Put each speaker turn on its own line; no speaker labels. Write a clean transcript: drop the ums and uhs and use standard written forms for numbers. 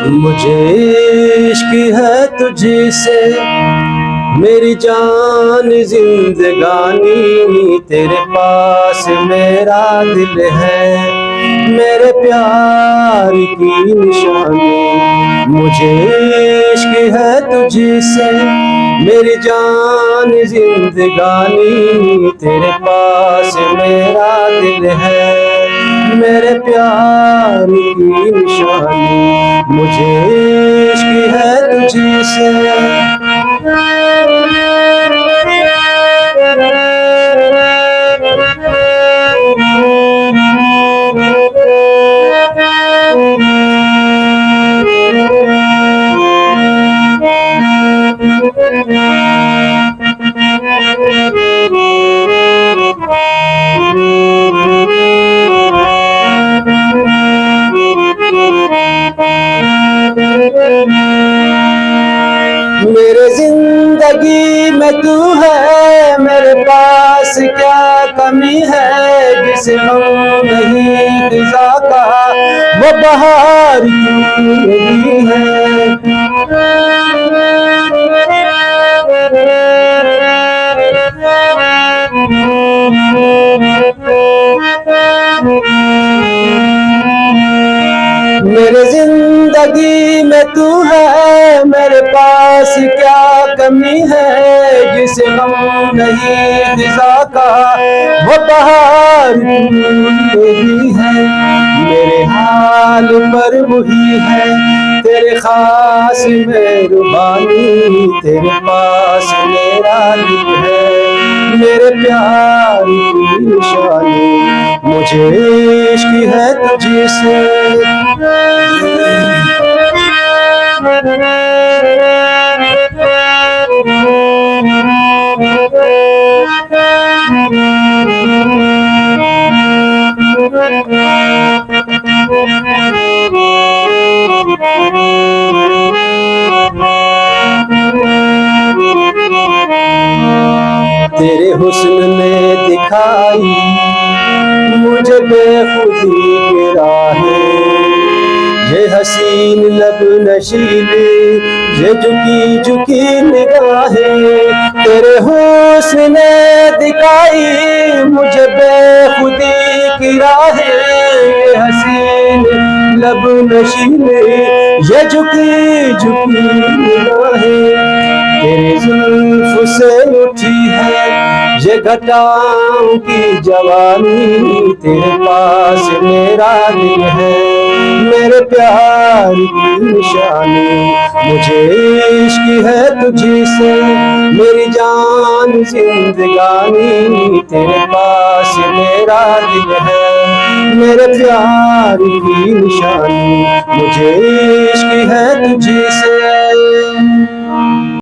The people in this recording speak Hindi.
मुझे इश्क है तुझसे मेरी जान जिंदगानी, तेरे पास मेरा दिल है, मेरे प्यार की निशानी। मुझे इश्क है तुझसे मेरी जान जिंदगानी, तेरे पास मेरा दिल है, मेरे प्यार की निशानी। मुझे इश्क है तुझसे। मेरे जिंदगी में तू है, मेरे पास क्या कमी है, जिसे हम नहीं खिजा का वो बहार क्यों नहीं है। मेरे जिंदगी में तू है, मेरे पास क्या कमी है, जिसे हम नहीं खिजा का वो बहार नहीं है। मेरे हाल पर वही है तेरे खास मेहरबानी, तेरे पास मेरा दिल है, मेरे प्यार की निशानी। मुझे इश्क है तुझसे। तेरे हुस्न ने दिखाई मुझे बेखुदी की राहें, ये हसीन लब नशीली, ये झुकी झुकी निगाहें। तेरे हुस्न ने दिखाई मुझे बेखुदी की राहें, ये हसीन लब नशीली, ये झुकी झुकी निगाहें। तेरी जुल्फ से उठी है ये घटाओं की जवानी, तेरे पास मेरा दिल है, मेरे प्यार की निशानी। मुझे इश्क है तुझसे मेरी जान जिंदगानी, तेरे पास मेरा दिल है, मेरे प्यार की निशानी। मुझे इश्क है तुझसे।